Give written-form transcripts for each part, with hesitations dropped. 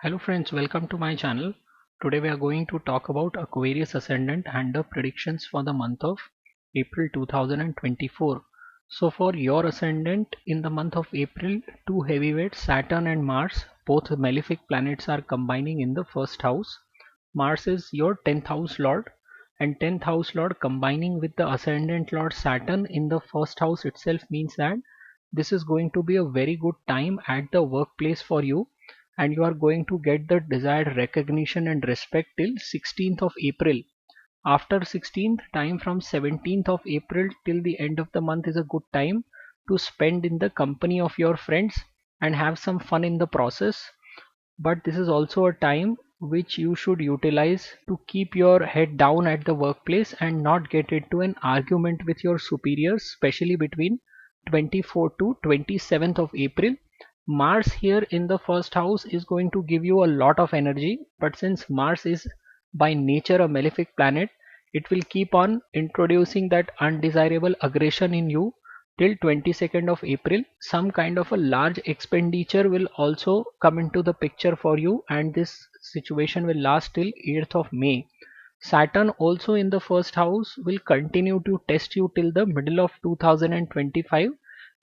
Hello friends, welcome to my channel. Today we are going to talk about Aquarius Ascendant and the predictions for the month of April 2024. So for your Ascendant in the month of April, two heavyweights Saturn and Mars, both malefic planets are combining in the first house. Mars is your 10th house lord, and 10th house lord combining with the Ascendant lord Saturn in the first house itself means that this is going to be a very good time at the workplace for you, and you are going to get the desired recognition and respect till 16th of April. After 16th, time from 17th of April till the end of the month is a good time to spend in the company of your friends and have some fun in the process. But this is also a time which you should utilize to keep your head down at the workplace and not get into an argument with your superiors, especially between 24th to 27th of April. Mars here in the first house is going to give you a lot of energy, but since Mars is by nature a malefic planet, it will keep on introducing that undesirable aggression in you till 22nd of April. Some kind of a large expenditure will also come into the picture for you, and this situation will last till 8th of May. Saturn also in the first house will continue to test you till the middle of 2025,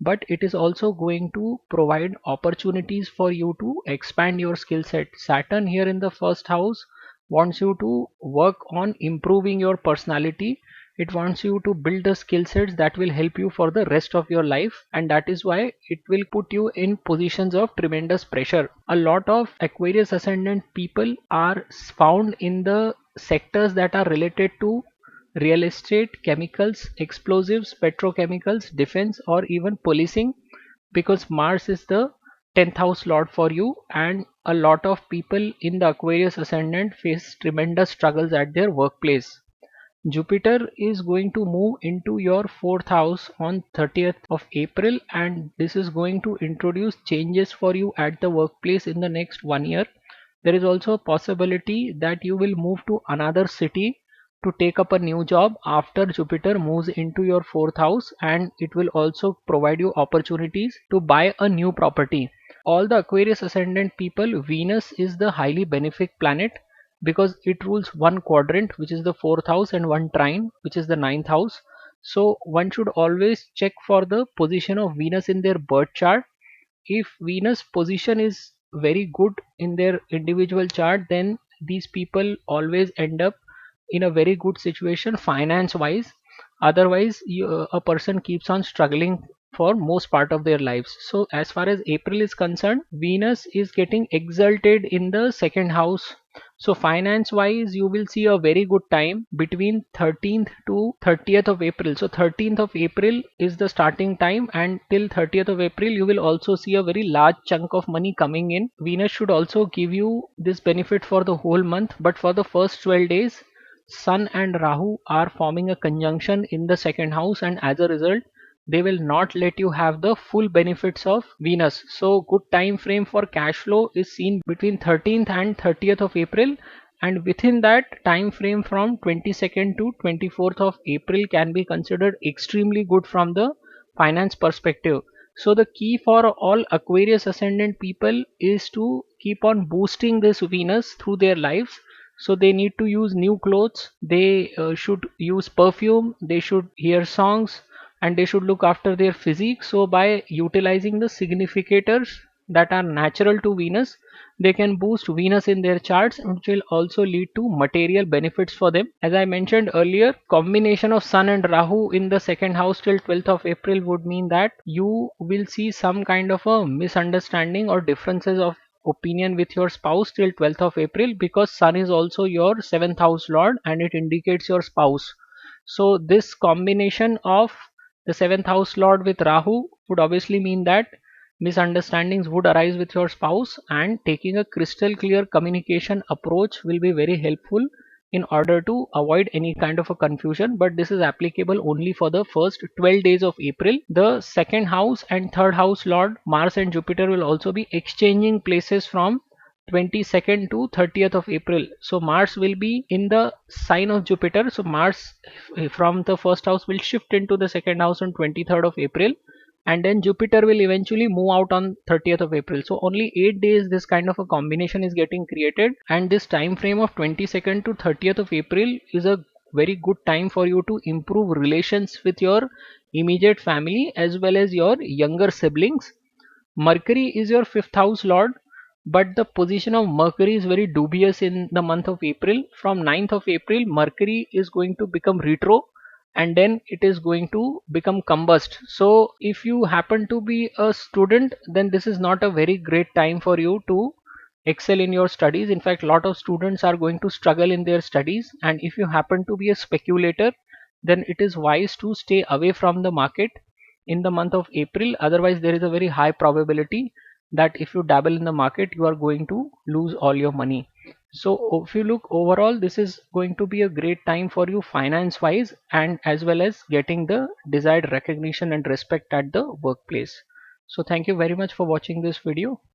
but it is also going to provide opportunities for you to expand your skill set. Saturn here in the first house wants you to work on improving your personality. It wants you to build the skill sets that will help you for the rest of your life, and that is why it will put you in positions of tremendous pressure. A lot of Aquarius ascendant people are found in the sectors that are related to real estate, chemicals, explosives, petrochemicals, defense, or even policing, because Mars is the 10th house lord for you, and a lot of people in the Aquarius ascendant face tremendous struggles at their workplace. Jupiter is going to move into your 4th house on 30th of April, and this is going to introduce changes for you at the workplace in the next 1 year. There is also a possibility that you will move to another city to take up a new job after Jupiter moves into your 4th house, and it will also provide you opportunities to buy a new property. All the Aquarius ascendant people, Venus is the highly benefic planet because it rules one quadrant, which is the 4th house, and one trine, which is the ninth house. So one should always check for the position of Venus in their birth chart. If Venus position is very good in their individual chart, then these people always end up in a very good situation finance wise. Otherwise a person keeps on struggling for most part of their lives. So as far as April is concerned, Venus is getting exalted in the second house. So finance wise you will see a very good time between 13th to 30th of April. So 13th of April is the starting time, and till 30th of April you will also see a very large chunk of money coming in. Venus should also give you this benefit for the whole month, but for the first 12 days Sun and Rahu are forming a conjunction in the second house, and as a result they will not let you have the full benefits of Venus. So good time frame for cash flow is seen between 13th and 30th of April, and within that time frame from 22nd to 24th of April can be considered extremely good from the finance perspective. So the key for all Aquarius ascendant people is to keep on boosting this Venus through their lives. So they need to use new clothes, they should use perfume, they should hear songs, and they should look after their physique. So by utilizing the significators that are natural to Venus, they can boost Venus in their charts, which will also lead to material benefits for them. As I mentioned earlier, combination of Sun and Rahu in the second house till 12th of April would mean that you will see some kind of a misunderstanding or differences of opinion with your spouse till 12th of April, because Sun is also your 7th house lord and it indicates your spouse. So this combination of the 7th house lord with Rahu would obviously mean that misunderstandings would arise with your spouse, and taking a crystal clear communication approach will be very helpful in order to avoid any kind of a confusion. But this is applicable only for the first 12 days of April. The second house and third house lord Mars and Jupiter will also be exchanging places from 22nd to 30th of April. So Mars will be in the sign of Jupiter. So Mars from the first house will shift into the second house on 23rd of April, and then Jupiter will eventually move out on 30th of April. So only 8 days this kind of a combination is getting created, and this time frame of 22nd to 30th of April is a very good time for you to improve relations with your immediate family as well as your younger siblings. Mercury is your fifth house lord, but the position of Mercury is very dubious in the month of April. From 9th of April, Mercury is going to become retro, and then it is going to become combust. So if you happen to be a student, then this is not a very great time for you to excel in your studies. In fact, a lot of students are going to struggle in their studies, and if you happen to be a speculator, then it is wise to stay away from the market in the month of April. Otherwise, there is a very high probability that if you dabble in the market, you are going to lose all your money. So if you look overall, this is going to be a great time for you finance wise, and as well as getting the desired recognition and respect at the workplace. So thank you very much for watching this video.